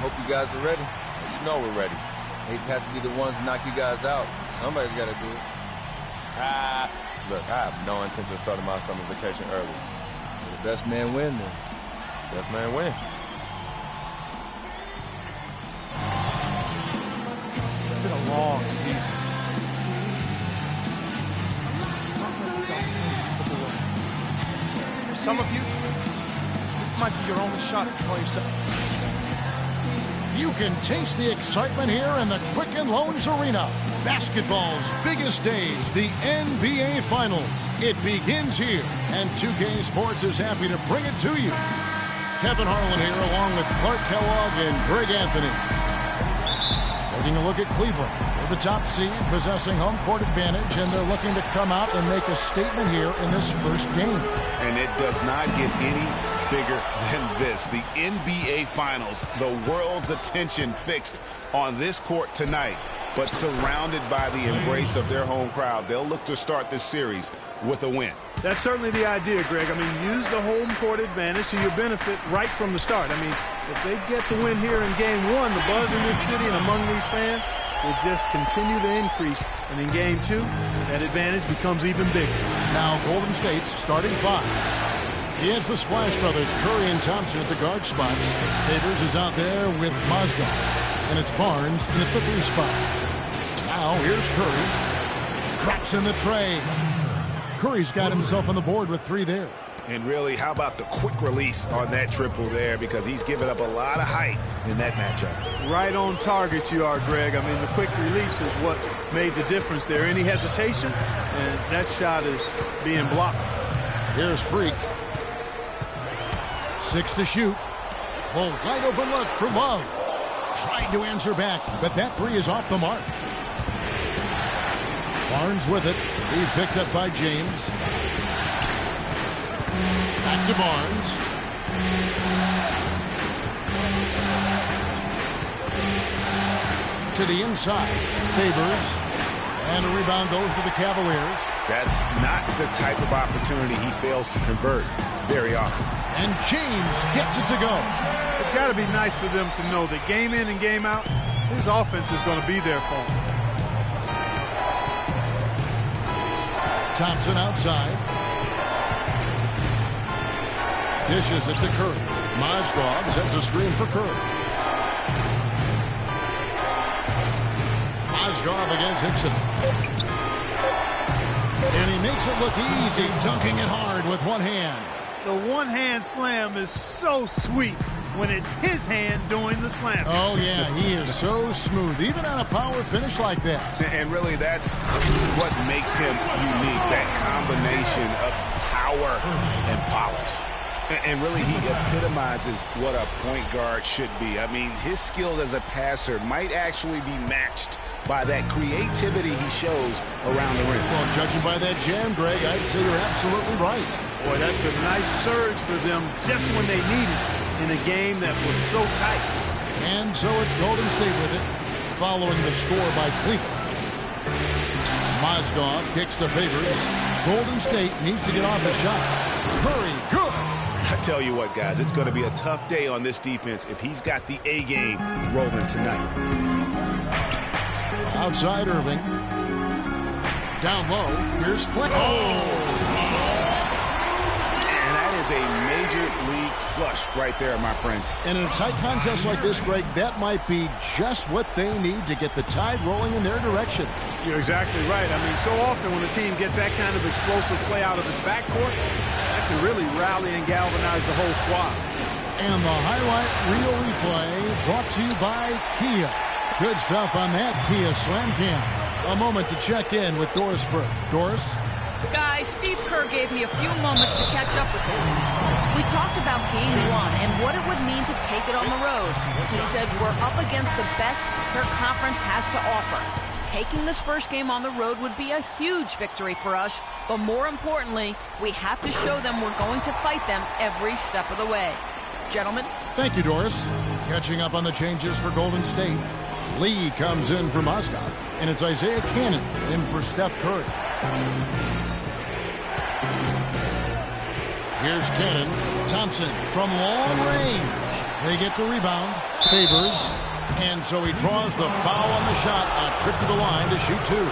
Hope you guys are ready. You know we're ready. Hate to have to be the ones to knock you guys out. Somebody's got to do it. Look, I have no intention of starting my summer vacation early. The best man win, then. Best man win. It's been a long season. Don't let this opportunity slip away. For some of you, this might be your only shot to call yourself. You can taste the excitement here in the Quicken Loans Arena. Basketball's biggest stage, the NBA Finals. It begins here, and 2K Sports is happy to bring it to you. Kevin Harlan here, along with Clark Kellogg and Greg Anthony. Taking a look at Cleveland. They're the top seed, possessing home court advantage, and they're looking to come out and make a statement here in this first game. And it does not get any bigger than this. The NBA Finals, the world's attention fixed on this court tonight, but surrounded by the embrace of their home crowd. They'll look to start this series with a win. That's certainly the idea, Greg. I mean, use the home court advantage to your benefit right from the start. I mean, if they get the win here in game one, the buzz in this city and among these fans will just continue to increase. And in game two, that advantage becomes even bigger. Now Golden State's starting five. He has the Splash Brothers, Curry and Thompson at the guard spots. Favors is out there with Mozgov. And it's Barnes in at the 3 spot. Now here's Curry. Drops in the tray. Curry's got himself on the board with 3 there. And really, how about the quick release on that triple there? Because he's given up a lot of height in that matchup. Right on target you are, Greg. I mean, the quick release is what made the difference there. Any hesitation, and that shot is being blocked. Here's Freak. 6 to shoot. Oh, wide open look for Love. Tried to answer back, but that 3 is off the mark. Barnes with it. He's picked up by James. Back to Barnes. To the inside. Favors. And a rebound goes to the Cavaliers. That's not the type of opportunity he fails to convert very often. And James gets it to go. It's got to be nice for them to know that game in and game out, his offense is going to be there for him. Thompson outside. Dishes it to Curry. Mozgov sets a screen for Curry. Mozgov against Hickson. And he makes it look easy, dunking it hard with one hand. The one-hand slam is so sweet when it's his hand doing the slam. Oh, yeah, he is so smooth, even on a power finish like that. And really, that's what makes him unique, that combination of power and polish. And really, he epitomizes what a point guard should be. I mean, his skill as a passer might actually be matched by that creativity he shows around the rim. Well, judging by that jam, Greg, I'd say you're absolutely right. Boy, that's a nice surge for them just when they need it in a game that was so tight. And so it's Golden State with it, following the score by Cleveland. Mozgov kicks the Favors. Golden State needs to get off the shot. Curry, good. I tell you what, guys, it's going to be a tough day on this defense if he's got the A game rolling tonight. Outside Irving. Down low. Here's Flynn. And that is a major league flush right there, my friends. And in a tight contest like this, Greg, that might be just what they need to get the tide rolling in their direction. You're exactly right. I mean, so often when a team gets that kind of explosive play out of its backcourt, that can really rally and galvanize the whole squad. And the highlight reel replay brought to you by Kia. Good stuff on that Kia Slam Cam. A moment to check in with Doris Burke. Doris? Guys, Steve Kerr gave me a few moments to catch up with him. We talked about game one and what it would mean to take it on the road. He said we're up against the best their conference has to offer. Taking this first game on the road would be a huge victory for us, but more importantly, we have to show them we're going to fight them every step of the way. Gentlemen? Thank you, Doris. Catching up on the changes for Golden State. Lee comes in for Mozgov, and it's Isaiah Cannon in for Steph Curry. Here's Cannon. Thompson from long range. They get the rebound. Favors. And so he draws the foul on the shot. A trip to the line to shoot two.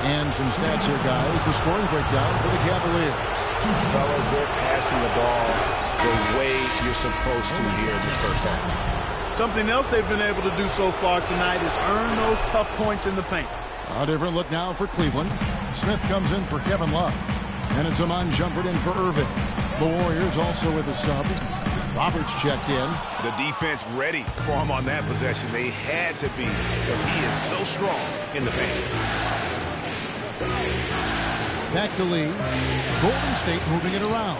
And some stats here, guys. The scoring breakdown for the Cavaliers. Fellas, they're passing the ball the way you're supposed to here in this first half. Something else they've been able to do so far tonight is earn those tough points in the paint. A different look now for Cleveland. Smith comes in for Kevin Love. And it's Amon Shumpert in for Irving. The Warriors also with a sub. Roberts checked in. The defense ready for him on that possession. They had to be because he is so strong in the paint. Back to Lee. Golden State moving it around.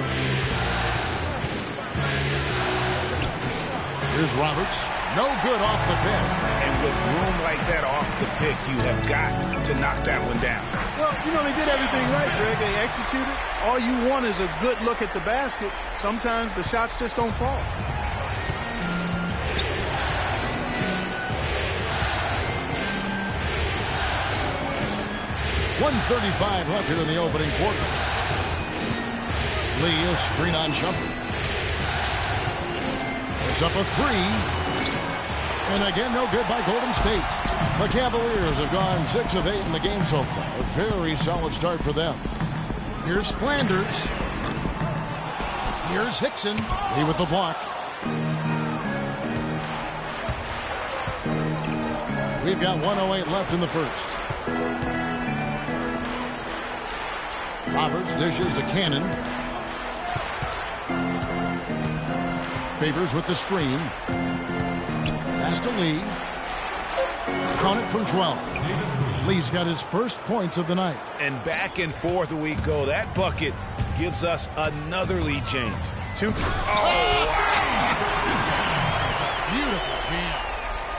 Here's Roberts. No good off the pick. And with room like that off the pick, you have got to knock that one down. Well, you know, they did everything right, Greg. They executed. All you want is a good look at the basket. Sometimes the shots just don't fall. .135 left here in the opening quarter. Lee is screen on Shumpert. It's up a three. And again, no good by Golden State. The Cavaliers have gone 6 of 8 in the game so far. A very solid start for them. Here's Flanders. Here's Hickson. Lee with the block. We've got 1:08 left in the first. Roberts dishes to Cannon. Favors with the screen. Pass to Lee. Count it from 12. Lee's got his first points of the night. And back and forth we go. That bucket gives us another lead change. Two. Oh, wow. Beautiful jam.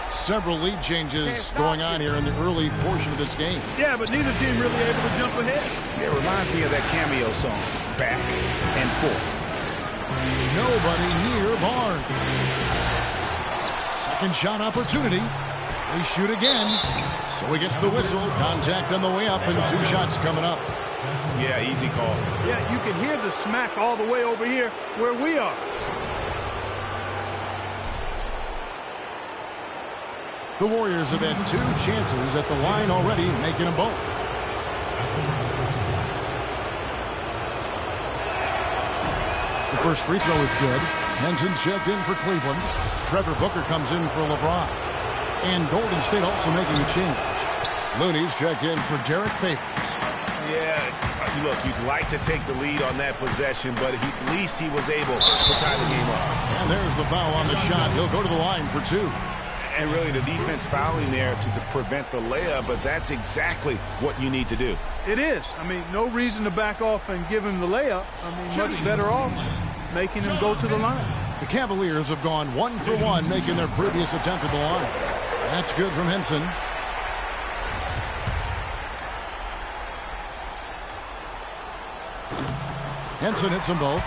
Several lead changes going on here in the early portion of this game. Yeah, but neither team really able to jump ahead. It reminds me of that cameo song, Back and Forth. Nobody near Barnes. Second shot opportunity. They shoot again. So he gets the whistle. Contact on the way up and 2 shots coming up. Yeah, easy call. Yeah, you can hear the smack all the way over here where we are. The Warriors have had 2 chances at the line already, making them both. The first free throw is good. Henson's checked in for Cleveland. Trevor Booker comes in for LeBron. And Golden State also making a change. Looney's checked in for Derek Favors. Yeah, look, you'd like to take the lead on that possession, but at least he was able to tie the game up. And there's the foul on the shot. He'll go to the line for 2. And really the defense fouling there to prevent the layup, but that's exactly what you need to do. It is. I mean, no reason to back off and give him the layup. I mean, much better off making him go to the line. The Cavaliers have gone 1 for 1, making their previous attempt at the line. That's good from Henson. Henson hits them both.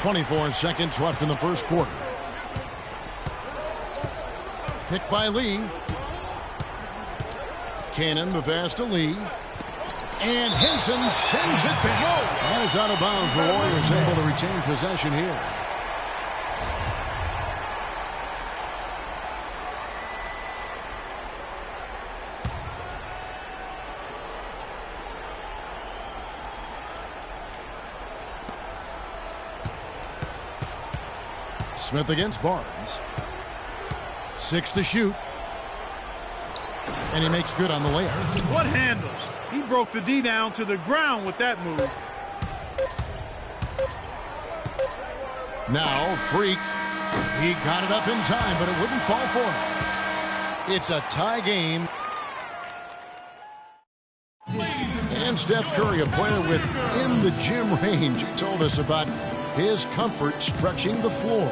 24 seconds left in the first quarter. Picked by Lee. Cannon, the pass to Lee. And Henson sends it back. And it's out of bounds. The Warriors able to retain possession here. Smith against Barnes. 6 to shoot. And he makes good on the layup. What handles? He broke the D down to the ground with that move. Now, Freak. He got it up in time, but it wouldn't fall for him. It's a tie game. And Steph Curry, a player within the gym range, told us about his comfort stretching the floor.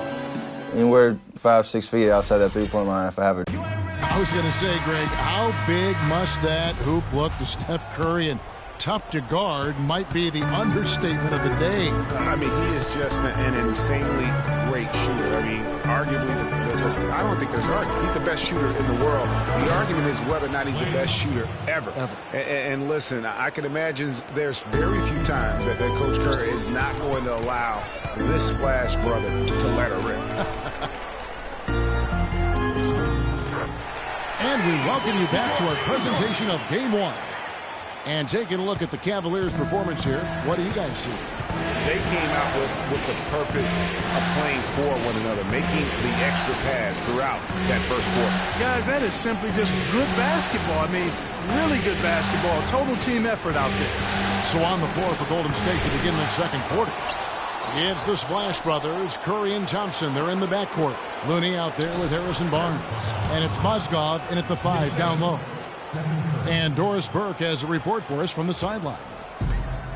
Anywhere 5-6 feet outside that three-point line if I have it. I was going to say, Greg, how big must that hoop look to Steph Curry? And tough to guard might be the understatement of the day. I mean, he is just an insanely great shooter. I mean, arguably the but I don't think there's an argument. He's the best shooter in the world. The argument is whether or not he's the best shooter ever. And listen, I can imagine there's very few times that Coach Kerr is not going to allow this Splash brother to let her rip. And we welcome you back to our presentation of Game 1. And taking a look at the Cavaliers' performance here, what do you guys see? They came out with the purpose of playing for one another, making the extra pass throughout that first quarter. Guys, that is simply just good basketball. I mean, really good basketball. Total team effort out there. So on the floor for Golden State to begin the second quarter. It's the Splash Brothers, Curry and Thompson. They're in the backcourt. Looney out there with Harrison Barnes. And it's Mozgov in at the 5 down low. And Doris Burke has a report for us from the sideline.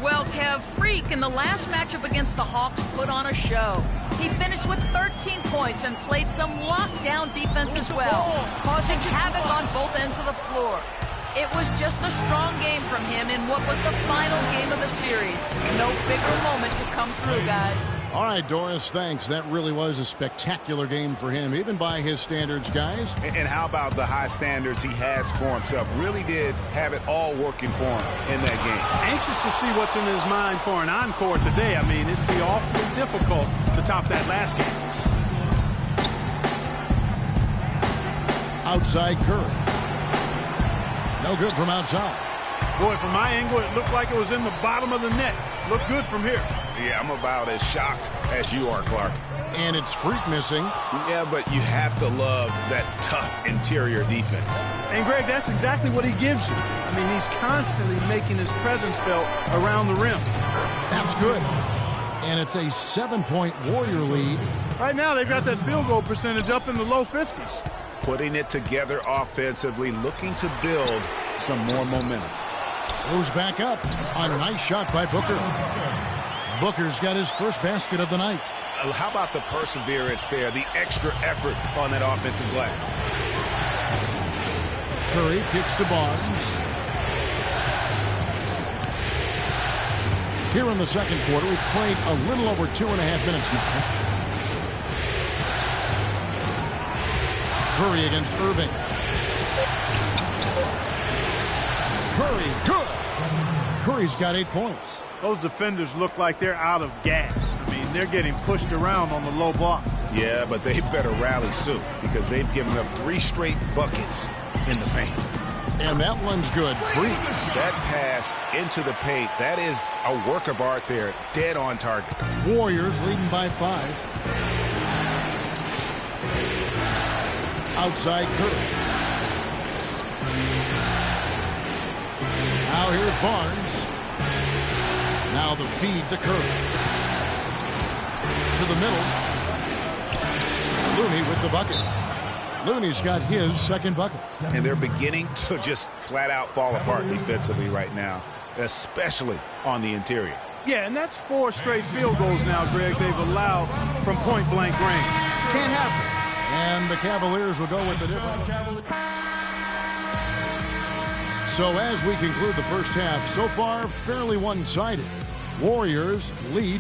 Well, Kev, Freak in the last matchup against the Hawks put on a show. He finished with 13 points and played some lockdown defense as well, causing havoc on both ends of the floor. It was just a strong game from him in what was the final game of the series. No bigger moment to come through, guys. All right, Doris, thanks. That really was a spectacular game for him, even by his standards, guys. And how about the high standards he has for himself? Really did have it all working for him in that game. Anxious to see what's in his mind for an encore today. I mean, it'd be awfully difficult to top that last game. Outside Curry. No good from outside. Boy, from my angle, it looked like it was in the bottom of the net. Looked good from here. Yeah, I'm about as shocked as you are, Clark. And it's Freak missing. Yeah, but you have to love that tough interior defense. And, Greg, that's exactly what he gives you. I mean, he's constantly making his presence felt around the rim. That's good. And it's a 7-point Warrior lead. Right now, they've got that field goal percentage up in the low 50s. Putting it together offensively, looking to build some more momentum. Goes back up. A nice shot by Booker. Booker's got his first basket of the night. How about the perseverance there, the extra effort on that offensive glass? Curry kicks to Barnes. Here in the second quarter, we've played a little over 2.5 minutes now. Curry against Irving. Curry, good. Curry's got 8 points. Those defenders look like they're out of gas. I mean, they're getting pushed around on the low block. Yeah, but they better rally soon because they've given up 3 straight buckets in the paint. And that one's good. Free. That pass into the paint, that is a work of art there. Dead on target. Warriors leading by 5. Outside Curry. Now here's Barnes. Now the feed to Curry. To the middle. Looney with the bucket. Looney's got his second bucket. And they're beginning to just flat out fall apart defensively right now, especially on the interior. Yeah, and that's 4 straight field goals now, Greg, they've allowed from point-blank range. Can't happen. And the Cavaliers will go with the difference. So as we conclude the first half, so far fairly one-sided. Warriors lead.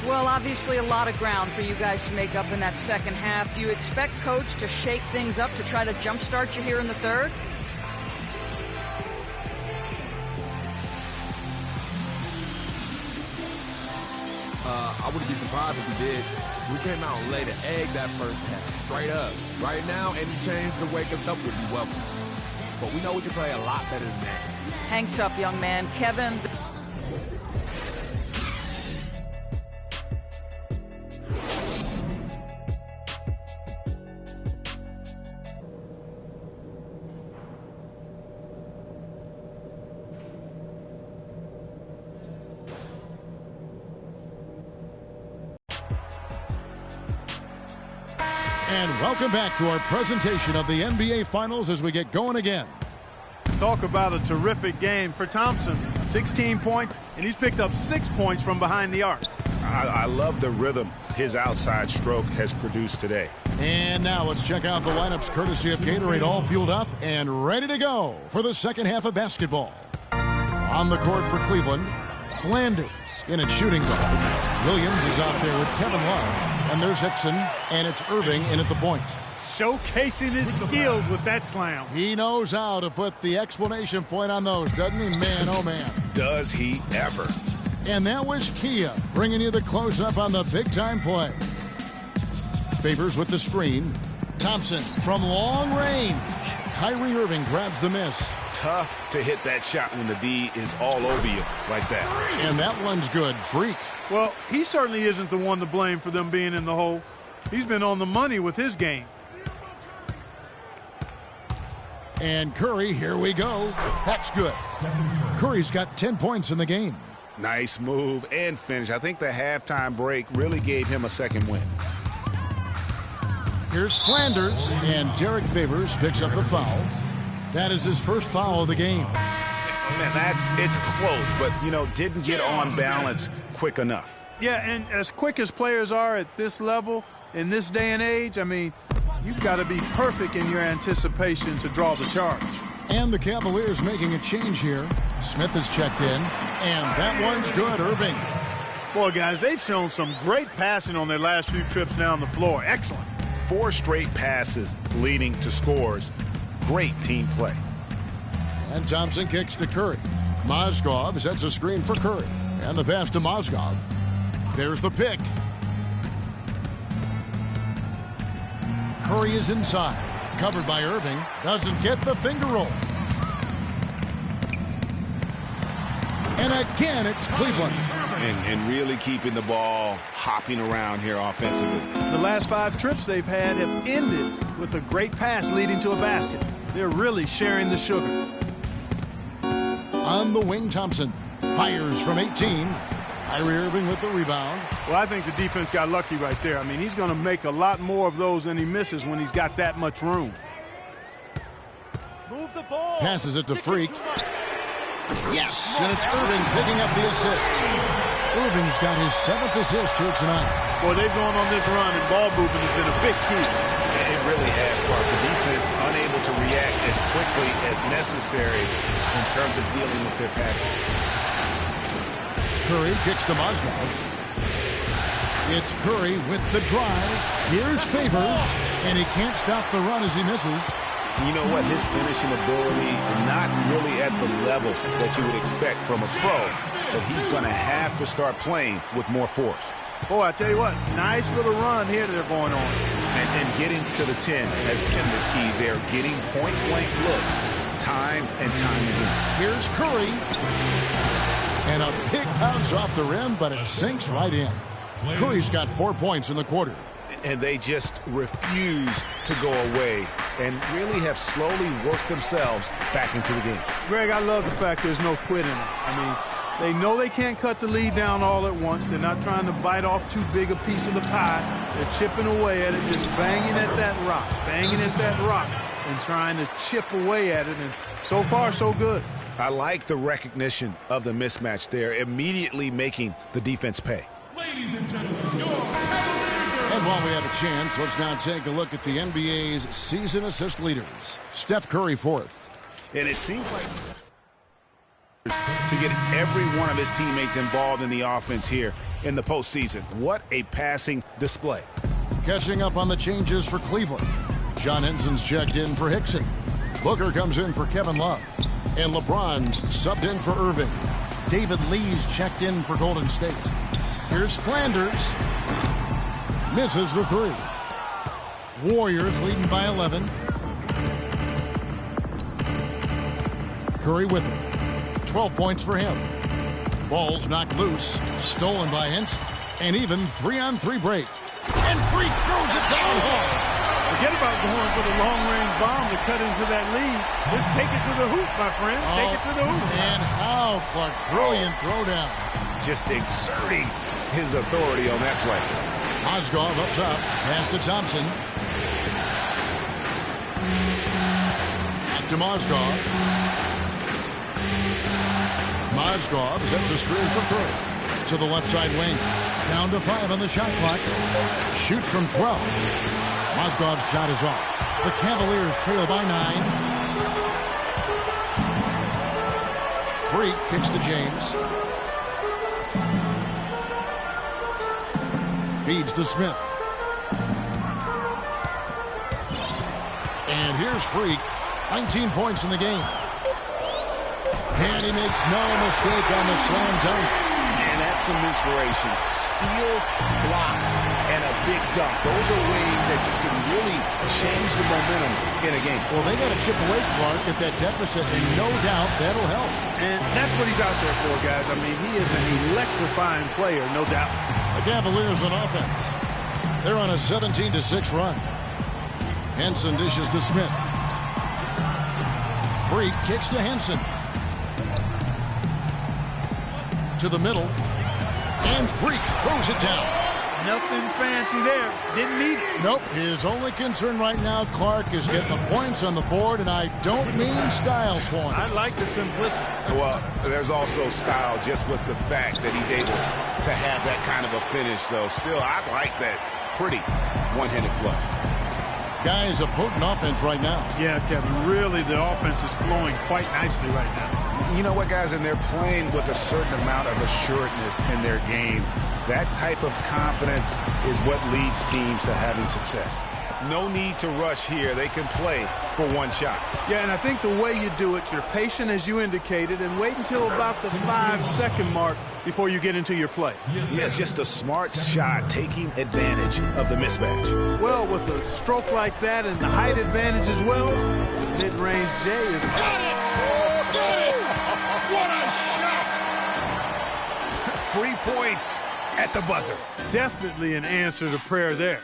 Well, obviously a lot of ground for you guys to make up in that second half. Do you expect Coach to shake things up to try to jumpstart you here in the third? I wouldn't be surprised if we did. We came out and laid an egg that first half, straight up. Right now, any change to wake us up would be welcome. But we know we can play a lot better than that. Hang tough, young man. Kevin. And welcome back to our presentation of the NBA Finals as we get going again. Talk about a terrific game for Thompson. 16 points, and he's picked up 6 points from behind the arc. I love the rhythm his outside stroke has produced today. And now let's check out the lineups courtesy of Gatorade, all fueled up and ready to go for the second half of basketball. On the court for Cleveland, Flanders in at shooting guard. Williams is out there with Kevin Love. And there's Hickson, and it's Irving in at the point. Showcasing his skills with that slam. He knows how to put the exclamation point on those, doesn't he? Man, oh man. Does he ever? And that was Kia bringing you the close-up on the big-time play. Favors with the screen. Thompson from long range. Kyrie Irving grabs the miss. Tough to hit that shot when the D is all over you like that. And that one's good. Freak. Well, he certainly isn't the one to blame for them being in the hole. He's been on the money with his game. And Curry, here we go. That's good. Curry's got 10 points in the game. Nice move and finish. I think the halftime break really gave him a second win. Here's Flanders, and Derek Favors picks up the foul. That is his first foul of the game. Man, it's close, but, didn't get on balance quick enough. Yeah, and as quick as players are at this level, in this day and age, I mean, you've got to be perfect in your anticipation to draw the charge. And the Cavaliers making a change here. Smith is checked in, and that one's good, Irving. Boy, guys, they've shown some great passing on their last few trips down the floor. Excellent. 4 straight passes leading to scores. Great team play. And Thompson kicks to Curry. Mozgov sets a screen for Curry. And the pass to Mozgov. There's the pick. Curry is inside. Covered by Irving. Doesn't get the finger roll. And again, it's Cleveland. And really keeping the ball hopping around here offensively. The last 5 trips they've had have ended with a great pass leading to a basket. They're really sharing the sugar. On the wing, Thompson fires from 18. Kyrie Irving with the rebound. Well, I think the defense got lucky right there. I mean, he's going to make a lot more of those than he misses when he's got that much room. Move the ball. Passes it to Freak. Yes, and it's Irving picking up the assist. Irving's got his 7th assist here tonight. Boy, they've gone on this run, and ball movement has been a big key. It really has, Mark. The defense unable to react as quickly as necessary in terms of dealing with their passing. Curry kicks to Mozgov. It's Curry with the drive. Here's Favors, and he can't stop the run as he misses. You know what? His finishing ability, not really at the level that you would expect from a pro, but he's going to have to start playing with more force. Boy, I tell you what, nice little run here that they're going on. And getting to the 10 has been the key. They're getting point-blank looks time and time again. Here's Curry. And a big bounce off the rim, but it sinks right in. Curry's got 4 points in the quarter. And they just refuse to go away and really have slowly worked themselves back into the game. Greg, I love the fact there's no quitting. I mean, they know they can't cut the lead down all at once. They're not trying to bite off too big a piece of the pie. They're chipping away at it, just banging at that rock, and trying to chip away at it. And so far, so good. I like the recognition of the mismatch there, immediately making the defense pay. Ladies and gentlemen, and while we have a chance, let's now take a look at the NBA's season assist leaders. Steph Curry 4th. And it seems like to get every one of his teammates involved in the offense here in the postseason. What a passing display. Catching up on the changes for Cleveland. John Henson's checked in for Hickson. Booker comes in for Kevin Love. And LeBron's subbed in for Irving. David Lee's checked in for Golden State. Here's Flanders. Misses the 3. Warriors leading by 11. Curry with it. 12 points for him. Ball's knocked loose. Stolen by Henson. And even 3-on-3 break. And Freak throws it down hard. Forget about going for the long-range bomb to cut into that lead. Just take it to the hoop, my friend. Take it to the hoop. And how, Clark. Brilliant throwdown. Just exerting his authority on that play. Mozgov up top. Pass to Thompson. Back to Mozgov. Mozgov sets a screen for Curry. To the left side wing. Down to 5 on the shot clock. Shoots from 12. Mozgov's shot is off. The Cavaliers trail by 9. Freak kicks to James. Feeds to Smith. And here's Freak. 19 points in the game. And he makes no mistake on the slam dunk. And that's some inspiration. Steals, blocks, and a big dunk. Those are ways that you can really change the momentum in a game. Well, they got to chip away, Clark, at that deficit, and no doubt that'll help. And that's what he's out there for, guys. I mean, he is an electrifying player, no doubt. The Cavaliers on offense. They're on a 17-6 run. Henson dishes to Smith. Freak kicks to Henson. To the middle. And Freak throws it down. Nothing fancy there. Didn't need it. Nope. His only concern right now, Clark, is getting the points on the board, and I don't mean style points. I like the simplicity. Well, there's also style just with the fact that he's able to have that kind of a finish, though. Still, I like that pretty one-handed flush. Guys, a potent offense right now. Yeah, Kevin, really the offense is flowing quite nicely right now. You know what, guys, and they're playing with a certain amount of assuredness in their game. That type of confidence is what leads teams to having success. No need to rush here. They can play for one shot. Yeah, and I think the way you do it, you're patient as you indicated, and wait until about the 5-second mark before you get into your play. Yeah, just a smart shot, taking advantage of the mismatch. Well, with a stroke like that and the height advantage as well, mid-range J is... Got it! Oh, got it! What a shot! 3 points at the buzzer. Definitely an answer to prayer there.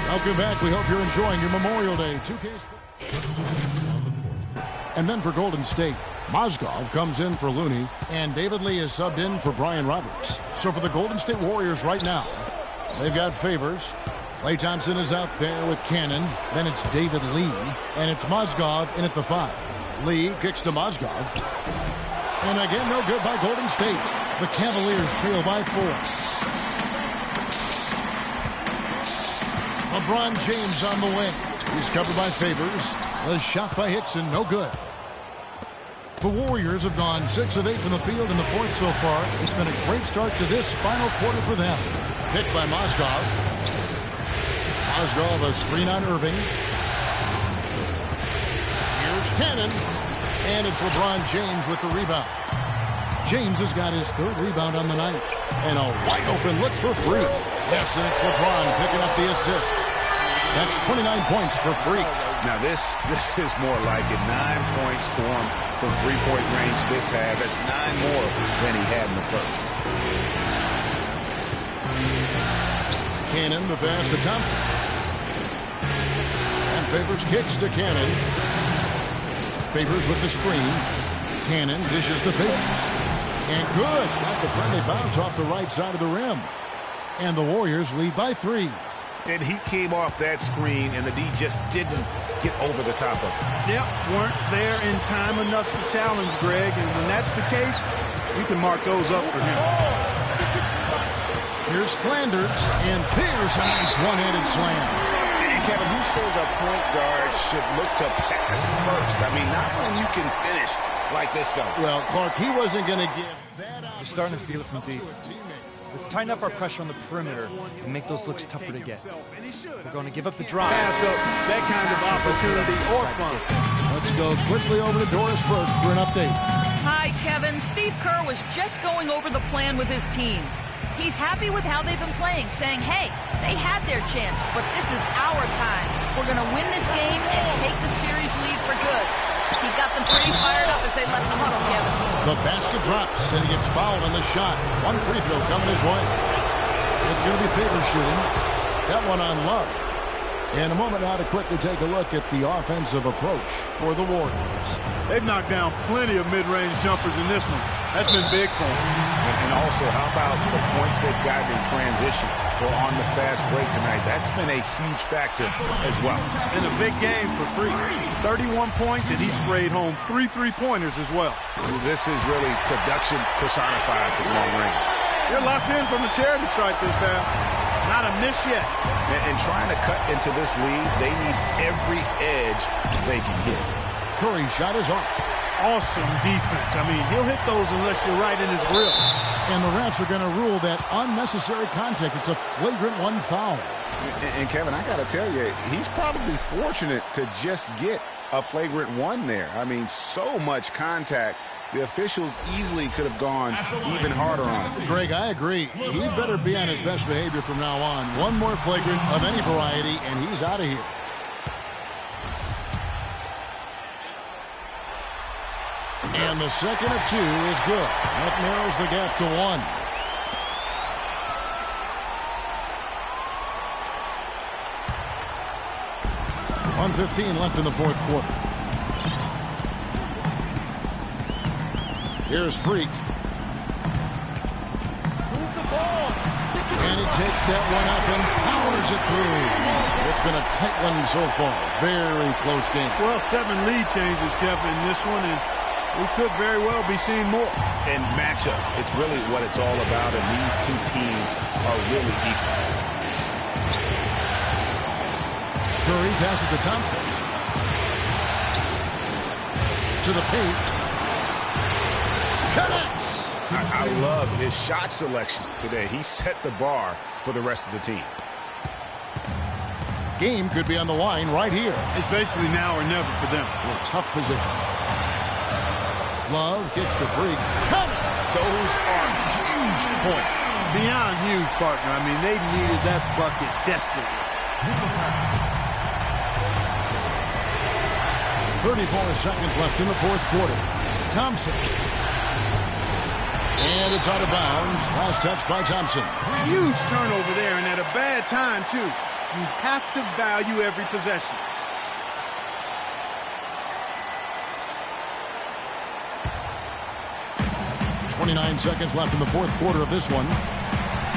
Welcome back. We hope you're enjoying your Memorial Day 2K Sports. And then for Golden State, Mozgov comes in for Looney, and David Lee is subbed in for Brian Roberts. So for the Golden State Warriors right now, they've got Favors. Klay Thompson is out there with Cannon. Then it's David Lee, and it's Mozgov in at the 5. Lee kicks to Mozgov. And again, no good by Golden State. The Cavaliers trail by 4. LeBron James on the wing. He's covered by Favors. The shot by Hickson, no good. The Warriors have gone 6 of 8 from the field in the fourth so far. It's been a great start to this final quarter for them. Picked by Mozgov. Mozgov, a screen on Irving. Here's Cannon. And it's LeBron James with the rebound. James has got his 3rd rebound on the night. And a wide open look for Freak. Yes, and it's LeBron picking up the assist. That's 29 points for Freak. Now this is more like it. 9 points for him from three-point range this half. That's 9 more than he had in the first. Cannon, the pass to Thompson. And Favors kicks to Cannon. Favors with the screen. Cannon dishes to Favors. And good. Got the friendly bounce off the right side of the rim. And the Warriors lead by 3. And he came off that screen, and the D just didn't get over the top of it. Yep, weren't there in time enough to challenge Greg, and when that's the case, you can mark those up for him. Here's Flanders, and there's a nice one-handed slam. And Kevin, who says a point guard should look to pass first? I mean, not when you can finish like this guy. Well, Clark, he wasn't going to give that out. You're starting to feel it from deep. Let's tighten up our pressure on the perimeter and make those looks tougher to get. We're going to give up the drive. Pass up that kind of opportunity or fun. Let's go quickly over to Doris Burke for an update. Hi, Kevin. Steve Kerr was just going over the plan with his team. He's happy with how they've been playing, saying, hey, they had their chance, but this is our time. We're going to win this game and take the series lead for good. He got them pretty fired up as they left the huddle, Kevin. The basket drops, and he gets fouled on the shot. One free throw coming his way. It's going to be Favors shooting. That one on Love. In a moment now to quickly take a look at the offensive approach for the Warriors. They've knocked down plenty of mid-range jumpers in this one. That's been big for him. And also, how about the points they've gotten in transition or on the fast break tonight? That's been a huge factor as well. In a big game for Free. 31 points, and he sprayed home 3 3-pointers as well. This is really production personified from long range. They're locked in from the charity stripe this half. Not a miss yet. And trying to cut into this lead, they need every edge they can get. Curry's shot is off. Awesome defense. I mean, he'll hit those unless you're right in his grill. And the refs are going to rule that unnecessary contact. It's a flagrant 1 foul. And Kevin, I got to tell you, he's probably fortunate to just get a flagrant 1 there. I mean, so much contact. The officials easily could have gone even harder on him. Greg, I agree. He better be on his best behavior from now on. One more flagrant of any variety, and he's out of here. And the second of 2 is good. That narrows the gap to 1. .1:15 left in the fourth quarter. Here's Freak. Move the ball. And he takes that one up and powers it through. It's been a tight one so far. Very close game. Well, 7 lead changes, Kevin, in this one, and we could very well be seeing more. And matchups, it's really what it's all about, and these two teams are really equal. Curry passes to Thompson. To the paint. Connects! I love his shot selection today. He set the bar for the rest of the team. Game could be on the line right here. It's basically now or never for them. In a tough position. Love gets the Freak. Those are huge points. Beyond huge, partner. I mean, they needed that bucket desperately. 34 seconds left in the fourth quarter. Thompson. And it's out of bounds. Last touch by Thompson. Huge turnover there, and at a bad time, too. You have to value every possession. .29 seconds left in the fourth quarter of this one.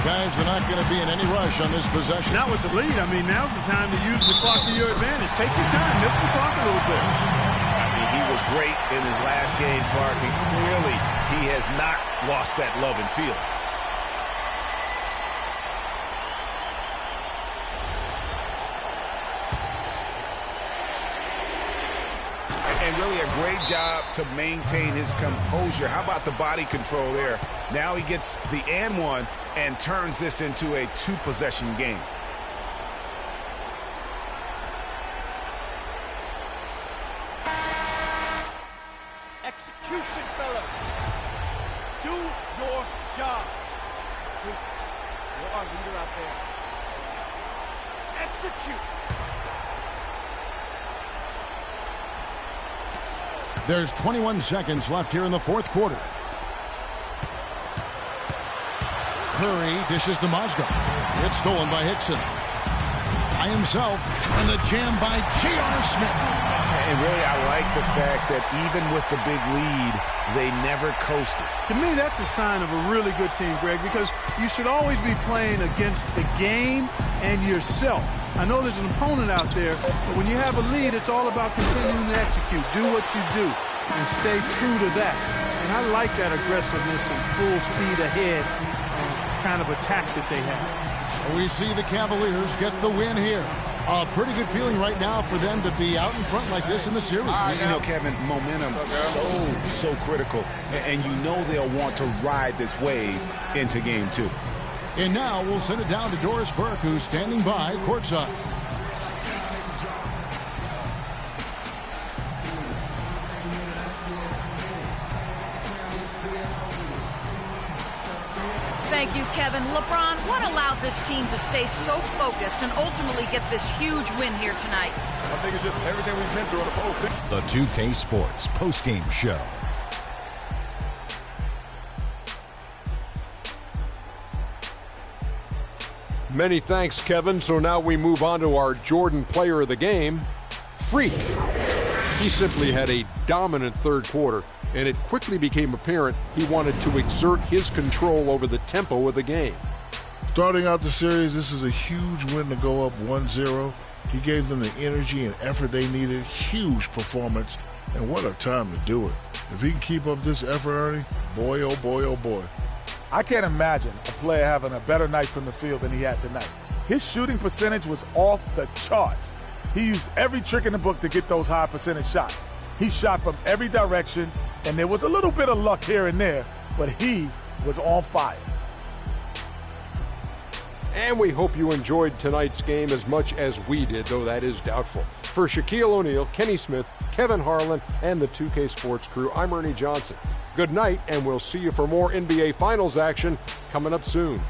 Guys, they're not going to be in any rush on this possession. Not with the lead. I mean, now's the time to use the clock to your advantage. Take your time. Milk the clock a little bit. I mean, he was great in his last game, Clark, and clearly he has not lost that love and feel. And really a great job to maintain his composure. How about the body control there? Now he gets the and one and turns this into a 2-possession game. Execution, fellas. Do your job. You're our leader out there. Execute. There's 21 seconds left here in the fourth quarter. Curry dishes to Mozgov. It's stolen by Hickson. By himself, and the jam by J.R. Smith. And really, I like the fact that even with the big lead, they never coasted. To me, that's a sign of a really good team, Greg, because you should always be playing against the game and yourself. I know there's an opponent out there, but when you have a lead, it's all about continuing to execute. Do what you do and stay true to that. And I like that aggressiveness and full speed ahead kind of attack that they have. So we see the Cavaliers get the win here. A pretty good feeling right now for them to be out in front like this in the series. You know, Kevin, momentum so critical. And you know they'll want to ride this wave into game 2. And now we'll send it down to Doris Burke, who's standing by courtside. Thank you, Kevin. LeBron, what allowed this team to stay so focused and ultimately get this huge win here tonight? I think it's just everything we've been through in the postseason. The 2K Sports postgame show. Many thanks, Kevin. So now we move on to our Jordan player of the game, Freak. He simply had a dominant third quarter and it quickly became apparent he wanted to exert his control over the tempo of the game. Starting out the series, this is a huge win to go up 1-0. He gave them the energy and effort they needed. Huge performance, and what a time to do it. If he can keep up this effort, Ernie, boy, oh boy, oh boy. I can't imagine a player having a better night from the field than he had tonight. His shooting percentage was off the charts. He used every trick in the book to get those high percentage shots. He shot from every direction, and there was a little bit of luck here and there, but he was on fire. And we hope you enjoyed tonight's game as much as we did, though that is doubtful. For Shaquille O'Neal, Kenny Smith, Kevin Harlan, and the 2K Sports crew, I'm Ernie Johnson. Good night, and we'll see you for more NBA Finals action coming up soon.